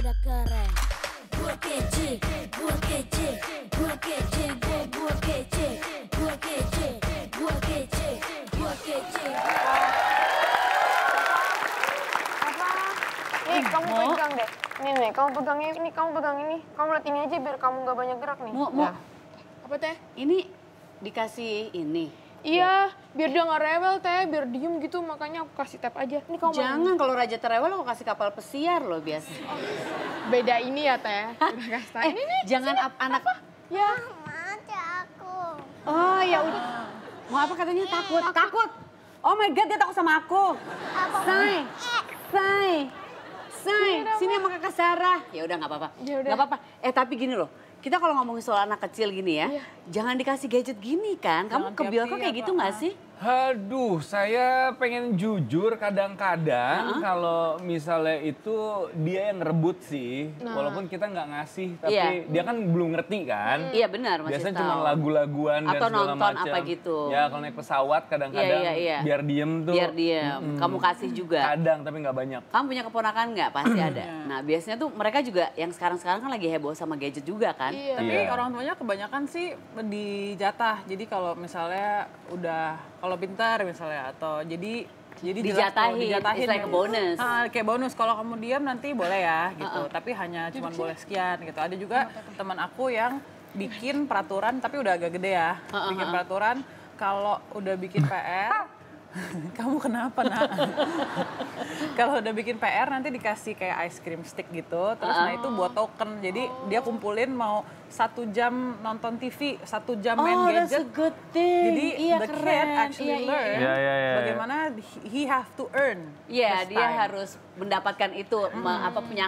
pada keren. Gua kece, gua kece, gua kece, gua kece, gua kece, gua kece, gua kece. Kamu pegang deh. Ini nih, kamu pegang ini, kamu pegang ini. Kamu lihat ini aja biar kamu nggak banyak gerak nih. Mau. Apa teh? Ini dikasih ini. Iya, biar dia nggak rewel teh, biar diem gitu. Makanya aku kasih tap aja. Ini kamu Jangan kalau raja terewel aku kasih kapal pesiar loh biasa. beda ini ya teh. Udah kasih tahu. Ini nih. Jangan anak. Ya. Oh ya udah. Mau apa katanya takut? Takut. Oh my god dia takut sama aku. Say, sini sama kakak Sarah. Ya udah nggak apa-apa. Ya udah. Nggak apa-apa. Tapi gini loh. Kita kalau ngomongin soal anak kecil gini ya, Iya. jangan dikasih gadget gini kan. Kamu ke Biorka kayak gitu nggak sih? Aduh, saya pengen jujur kadang-kadang kalau misalnya itu dia yang ngerebut sih. Walaupun kita nggak ngasih, tapi Iya. dia kan belum ngerti kan. Iya benar masih Biasanya tahu. cuma lagu-laguan dan Atau segala nonton macam. apa gitu. Ya kalau naik pesawat kadang-kadang Iya. biar diem tuh. Biar diem. Kamu kasih juga. Kadang tapi nggak banyak. Kamu punya keponakan nggak? Pasti ada. Nah biasanya tuh mereka juga yang sekarang-sekarang kan lagi heboh sama gadget juga kan. Iya. Tapi Iya. orang tuanya kebanyakan sih dijatah. Jadi kalau misalnya kalau pintar misalnya atau jadi jelas kalau Dijatahin, it's like a bonus. Kayak bonus kalau kamu diam nanti boleh ya gitu. Tapi hanya cuma boleh sekian gitu. Ada juga teman aku yang bikin peraturan tapi udah agak gede ya. Bikin peraturan kalau udah bikin PR kamu kenapa nak? Kalau udah bikin PR nanti dikasih kayak ice cream stick gitu, terus nah itu buat token. Jadi dia kumpulin mau 1 jam nonton TV, 1 jam main that's a gadget. good thing. Jadi Iya, the kid keren. actually Iya. learn Iya. bagaimana he have to earn. Iya, his dia time. harus mendapatkan itu punya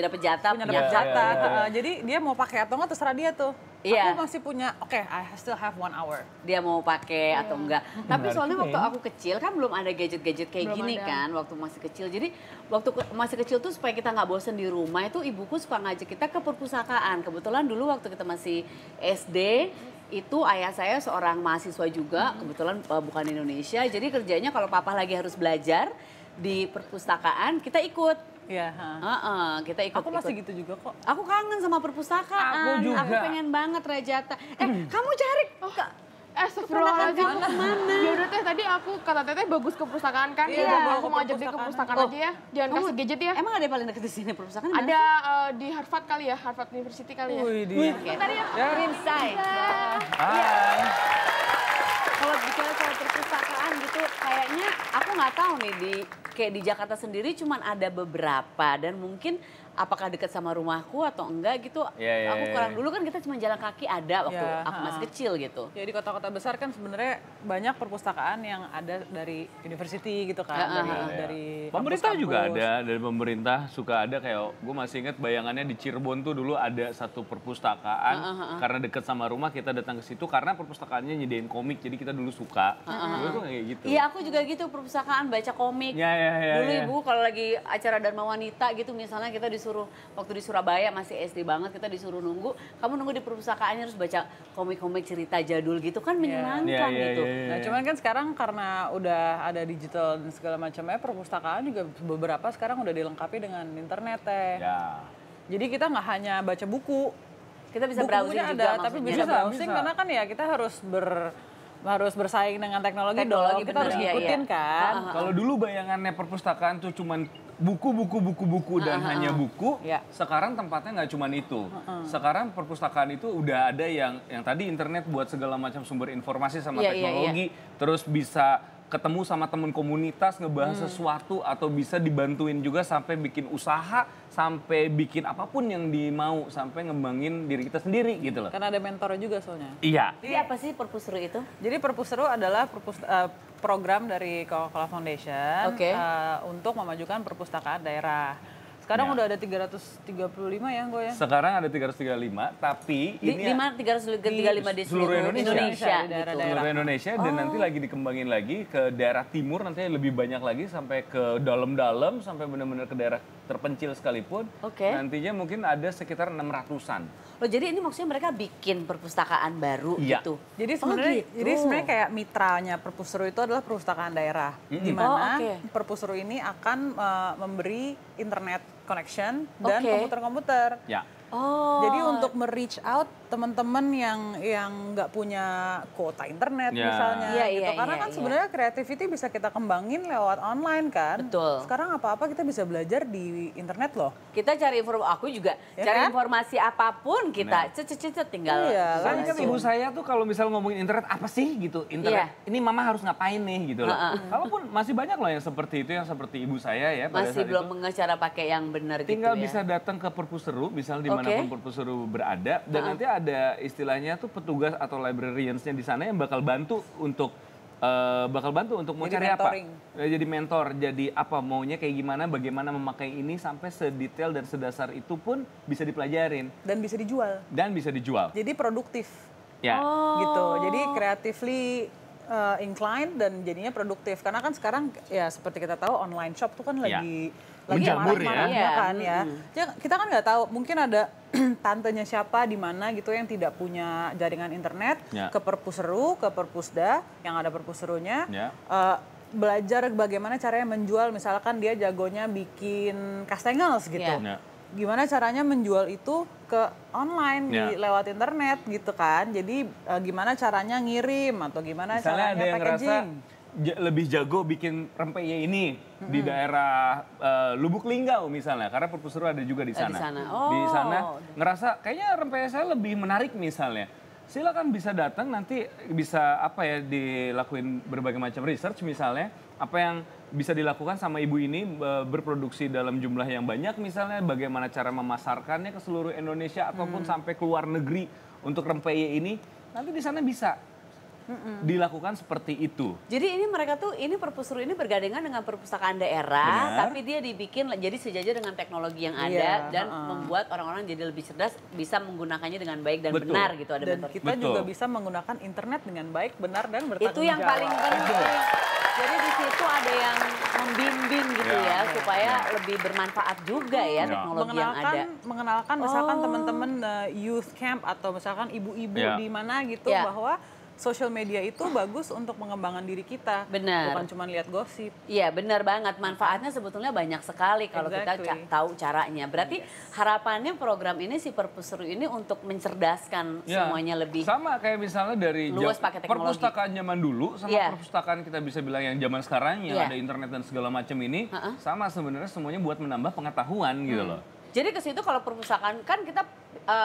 dapat jatah, Punya dapat Iya, jatah. iya. Jadi dia mau pakai atau enggak terserah dia tuh. Iya. Aku masih punya, I still have 1 hour. dia mau pakai atau enggak. Tapi Menarik soalnya juga waktu ya. aku kecil kan belum ada gadget-gadget kayak Belum gini ada. kan waktu masih kecil. Jadi waktu masih kecil tuh supaya kita nggak bosen di rumah itu ibuku suka ngajak kita ke perpustakaan. Kebetulan dulu waktu kita masih SD itu ayah saya seorang mahasiswa juga, kebetulan bukan Indonesia. Jadi kerjanya kalau papa lagi harus belajar di perpustakaan kita ikut. Iya, Kita ikut. Aku masih gitu juga kok. Aku kangen sama perpustakaan. Aku juga. Aku pengen banget Rajata. Kamu cari Astagfirullahaladzim. Keponakan kamu kemana? Ya udah teh, tadi aku kata teteh bagus ke perpustakaan kan. Iya, Iya, bawa aku ke mau ajak dia ke perpustakaan. perpustakaan aja ya. Jangan kasih gadget ya. Emang ada yang paling dekat di sini perpustakaan? di mana Ada sih? di Harvard kali ya, Harvard University kali ya. Wih, Oke. Tadi ya. Inside. Hai. Kalau bicara soal perpustakaan gitu, kayaknya aku nggak tahu nih kayak di Jakarta sendiri cuman ada beberapa dan mungkin apakah dekat sama rumahku atau enggak gitu. Iya, Aku iya, kurang iya. dulu kan kita cuma jalan kaki ada waktu Iya, aku masih kecil gitu. Ya di kota-kota besar kan sebenarnya banyak perpustakaan yang ada dari university gitu kan, dari Pemerintah juga kampus-kampus. ada, dari pemerintah suka ada kayak gue masih ingat bayangannya di Cirebon tuh dulu ada satu perpustakaan karena deket sama rumah kita datang ke situ karena perpustakaannya nyediain komik jadi kita dulu suka. Gue tuh kayak gitu. Iya aku juga gitu perpustakaan baca komik. Ya. Dulu ibu kalau lagi acara Dharma Wanita gitu misalnya kita disuruh waktu di Surabaya masih SD banget kita disuruh nunggu kamu nunggu di perpustakaannya harus baca komik-komik cerita jadul gitu kan menyenangkan Iya, gitu. Nah cuman kan sekarang karena udah ada digital dan segala macamnya perpustakaan juga beberapa sekarang udah dilengkapi dengan internet teh. Ya. Jadi kita nggak hanya baca buku, Kita bisa browsing bukunya juga ada, tapi maksudnya. bisa browsing karena kan ya kita harus bersaing dengan teknologi, Teknologi, dong. Kita harus bener, iya, ngikutin iya. kan. Kalau dulu bayangannya perpustakaan tuh cuman buku dan hanya buku, Iya. sekarang tempatnya nggak cuman itu. Sekarang perpustakaan itu udah ada yang tadi internet buat segala macam sumber informasi sama Iya, iya, teknologi, terus bisa ketemu sama temen komunitas ngebahas sesuatu atau bisa dibantuin juga sampai bikin usaha, sampai bikin apapun yang dimau, sampai ngembangin diri kita sendiri gitu loh. Karena ada mentor juga soalnya. Iya. Jadi apa sih perpusru itu? Jadi Perpuseru adalah program dari Coca-Cola Foundation Oke. untuk memajukan perpustakaan daerah. Sekarang Ya. udah ada 335 ya, Go ya? Sekarang ada 335, tapi Di ini mana 335 di seluruh Indonesia. Di gitu. daerah-daerah. seluruh Indonesia dan nanti lagi dikembangin lagi ke daerah timur nanti lebih banyak lagi sampai ke dalam-dalam sampai benar-benar ke daerah terpencil sekalipun. Oke. Nantinya mungkin ada sekitar 600-an. Oh jadi ini maksudnya mereka bikin perpustakaan baru Iya. gitu? Jadi sebenarnya gitu. kayak mitranya Perpuseru itu adalah perpustakaan daerah, di Oh, mana oke. Perpuseru ini akan memberi internet connection dan Oke. komputer-komputer. Ya. Oh. Jadi untuk me-reach out teman-teman yang nggak punya kuota internet Ya. misalnya Iya, gitu. iya, Karena iya, kan iya. sebenarnya creativity bisa kita kembangin lewat online kan. Betul. Sekarang apa-apa kita bisa belajar di internet loh. Kita cari aku juga Ya cari kan? informasi apapun kita cet tinggal. Iya, Soalnya kan langsung. ibu saya tuh kalau misal ngomongin internet apa sih gitu, internet Iya. ini mama harus ngapain nih gitu loh. Kalaupun masih banyak loh yang seperti itu, yang seperti ibu saya ya pada Masih saat belum itu. mengenal cara pakai yang benar gitu Tinggal ya. bisa datang ke Perpuseru, misal Oke. dimanapun Perpuseru berada, dan nanti ada istilahnya tuh petugas atau librarians-nya di sana yang bakal bantu untuk mau Jadi cari mentoring. apa, jadi mentor, jadi apa maunya kayak gimana, bagaimana memakai ini sampai sedetail dan sedasar itu pun bisa dipelajarin Dan bisa dijual. dan bisa dijual. Jadi produktif Ya. gitu. Jadi creatively inclined dan jadinya produktif. Karena kan sekarang ya seperti kita tahu online shop tuh kan Ya. lagi Menjamur ya. marah-marahnya Iya, kan ya. Ya, kita kan nggak tahu, mungkin ada tantenya siapa di mana gitu yang tidak punya jaringan internet, Ya. ke Perpuseru, ke Perpusda yang ada Perpuserunya. Ya. Belajar bagaimana caranya menjual, misalkan dia jagonya bikin kastengels gitu. Ya. Gimana caranya menjual itu ke online lewat internet gitu kan. Jadi gimana caranya ngirim atau gimana Misalnya caranya ada yang ngerasa packaging. lebih jago bikin rempeyek ini di daerah Lubuk Linggau misalnya, karena Perpuseru ada juga di sana. Di sana. Di Oh. sana ngerasa kayaknya rempeyek saya lebih menarik misalnya. Silakan bisa datang, nanti bisa apa ya, dilakuin berbagai macam research misalnya, apa yang bisa dilakukan sama ibu ini berproduksi dalam jumlah yang banyak misalnya, bagaimana cara memasarkannya ke seluruh Indonesia ataupun sampai ke luar negeri untuk rempeyek ini, nanti di sana bisa dilakukan seperti itu. Jadi ini mereka tuh, ini Perpuseru ini bergandengan dengan perpustakaan daerah, Benar. tapi dia dibikin jadi sejajar dengan teknologi yang ada Iya, dan membuat orang-orang jadi lebih cerdas, bisa menggunakannya dengan baik dan Betul. benar gitu. Ada Dan mentor. kita Betul. juga bisa menggunakan internet dengan baik, benar dan bertanggung Itu yang jawab. paling penting. Jadi di situ ada yang membimbing gitu ya, supaya lebih bermanfaat juga ya teknologi yang ada. mengenalkan misalkan teman-teman youth camp atau misalkan ibu-ibu Ya. di mana gitu Ya. bahwa social media itu bagus untuk mengembangkan diri kita. Benar. Bukan cuma lihat gosip. Iya benar banget, manfaatnya sebetulnya banyak sekali kalau kita Exactly. tahu caranya. Berarti harapannya program ini, si Perpuseru ini untuk mencerdaskan Ya, semuanya lebih. sama kayak misalnya dari luas pakai teknologi. perpustakaan zaman dulu sama Iya. perpustakaan kita bisa bilang yang zaman sekarang yang Iya. ada internet dan segala macam ini, sama sebenarnya semuanya buat menambah pengetahuan gitu loh. Jadi ke situ kalau perpustakaan kan kita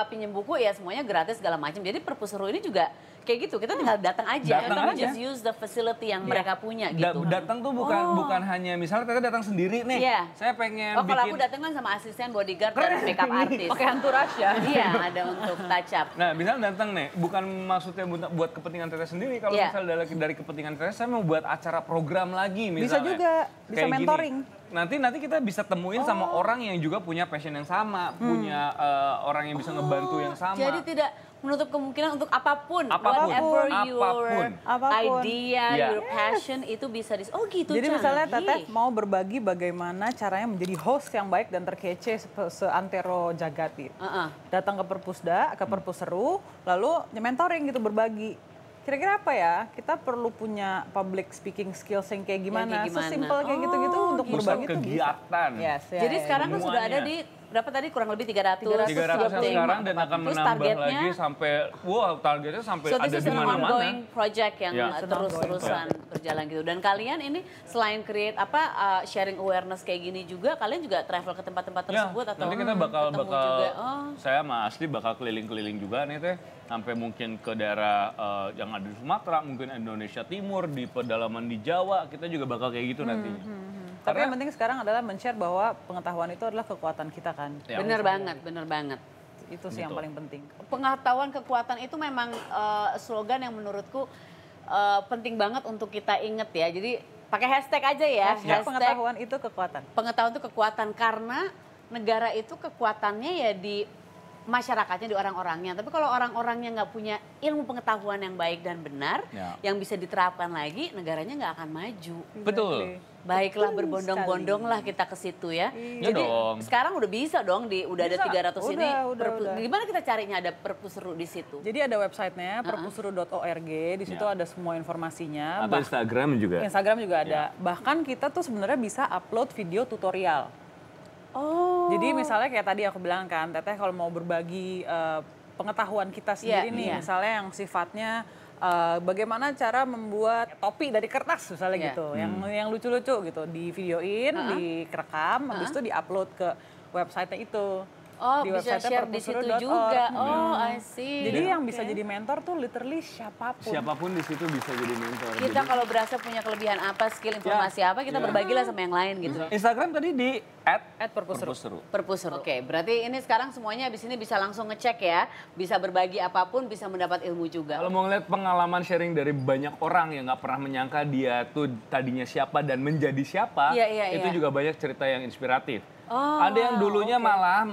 pinjem buku ya semuanya gratis segala macam. Jadi Perpuseru ini juga kayak gitu, kita tinggal datang aja. Datang Kita aja. just use the facility yang mereka punya gitu. Datang tuh bukan hanya misalnya kita datang sendiri nih, Iya. saya pengen Oh kalau bikin. aku datang kan sama asisten, bodyguard, dan makeup artist. Pakai entourage ya. Iya ada untuk touch up. Nah, misalnya datang nih, bukan maksudnya buat kepentingan teteh sendiri. Kalau Iya. misalnya dari kepentingan teteh, saya mau buat acara program lagi Bisa misalnya. juga, bisa Kayak gini. mentoring. Nanti kita bisa temuin sama orang yang juga punya passion yang sama, punya orang yang bisa ngebantu yang sama. Jadi tidak menutup kemungkinan untuk apapun, Apapun. whatever Apapun. Apapun. idea, Iya. your passion itu bisa oh gitu. Jadi misalnya canggih. Teteh mau berbagi bagaimana caranya menjadi host yang baik dan terkece seantero jagati. Datang ke Perpusda, ke Perpuseru, lalu mentoring gitu, berbagi. Kira-kira apa ya? Kita perlu punya public speaking skills yang kayak gimana? kayak gimana? Sesimpel kayak gitu-gitu untuk Pusat berbagi itu bisa. kegiatan. Yes, ya, Jadi ya, sekarang kan sudah ada Semuanya. di berapa tadi kurang lebih 300 300 something. sekarang dan akan Terus menambah targetnya, lagi sampai, targetnya sampai so ada this is di an mana-mana. ongoing project yang Ya. terus-terusan berjalan gitu. Dan kalian ini selain create sharing awareness kayak gini juga, kalian juga travel ke tempat-tempat tersebut atau nanti kita bakal ketemu juga? saya sama Asli bakal keliling-keliling juga nih teh, sampai mungkin ke daerah yang ada di Sumatera, mungkin Indonesia Timur, di pedalaman di Jawa, kita juga bakal kayak gitu nantinya. Tapi yang penting sekarang adalah men-share bahwa pengetahuan itu adalah kekuatan kita kan. Ya. Bener banget, bener banget. Itu sih yang paling penting. Pengetahuan kekuatan itu memang slogan yang menurutku penting banget untuk kita inget ya. Jadi pakai hashtag aja ya. Hashtag pengetahuan itu kekuatan. Pengetahuan itu kekuatan karena negara itu kekuatannya ya di masyarakatnya, di orang-orangnya. Tapi kalau orang-orangnya nggak punya ilmu pengetahuan yang baik dan benar, Ya. yang bisa diterapkan lagi, negaranya nggak akan maju. Betul. Baiklah Betul berbondong-bondong sekali. lah kita ke situ ya. Iya Jadi dong. sekarang udah bisa dong udah ada Bisa. 300 ini. Udah. Gimana kita carinya ada Perpuseru di situ? Jadi ada websitenya perpuseru.org, di situ ada semua informasinya. Atau Instagram juga. Instagram juga ada. Bahkan kita tuh sebenarnya bisa upload video tutorial. Oh. Jadi misalnya kayak tadi aku bilang kan, Teteh kalau mau berbagi pengetahuan kita sendiri nih, misalnya yang sifatnya bagaimana cara membuat topi dari kertas misalnya gitu, yang lucu-lucu gitu, di videoin, direkam, habis itu diupload ke website-nya itu. Oh, Di bisa website-nya share di situ perpusru.org. juga. Oh, I see. Jadi yang bisa jadi mentor tuh literally siapapun. Siapapun di situ bisa jadi mentor. Kita kalau berasa punya kelebihan apa, skill informasi apa, kita berbagilah sama yang lain gitu. Instagram tadi di @perpusru. Perpusru. Oke, berarti ini sekarang semuanya abis ini bisa langsung ngecek ya. Bisa berbagi apapun, bisa mendapat ilmu juga. Kalau mau ngeliat pengalaman sharing dari banyak orang yang nggak pernah menyangka dia tuh tadinya siapa dan menjadi siapa, itu juga banyak cerita yang inspiratif. Ada yang dulunya malah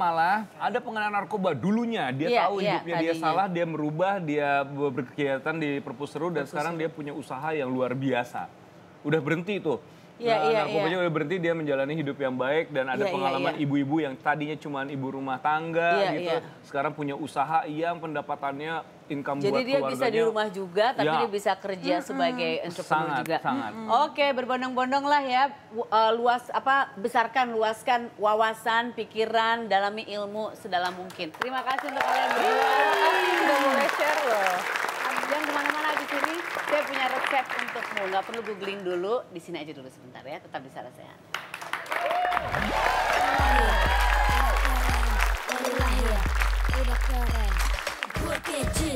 ada pengendara narkoba dulunya dia tahu hidupnya dia salah, dia merubah, dia berkegiatan di Perpusru dan sekarang dia punya usaha yang luar biasa. Udah berhenti tuh. Narkobanya udah berhenti, dia menjalani hidup yang baik dan ada pengalaman ibu-ibu yang tadinya cuma ibu rumah tangga gitu. Sekarang punya usaha yang pendapatannya income buat keluarganya. Jadi dia bisa di rumah juga tapi dia bisa kerja sebagai entrepreneur juga. Oke, berbondong-bondong lah ya. Luaskan wawasan, pikiran, dalami ilmu sedalam mungkin. Terima kasih untuk kalian berdua. Udah mulai share loh. Jangan kemana-mana di sini. Saya punya resep untukmu. Nggak perlu googling dulu. Di sini aja dulu sebentar ya. Tetap di Sara Sehat. Udah keren. Gue kece.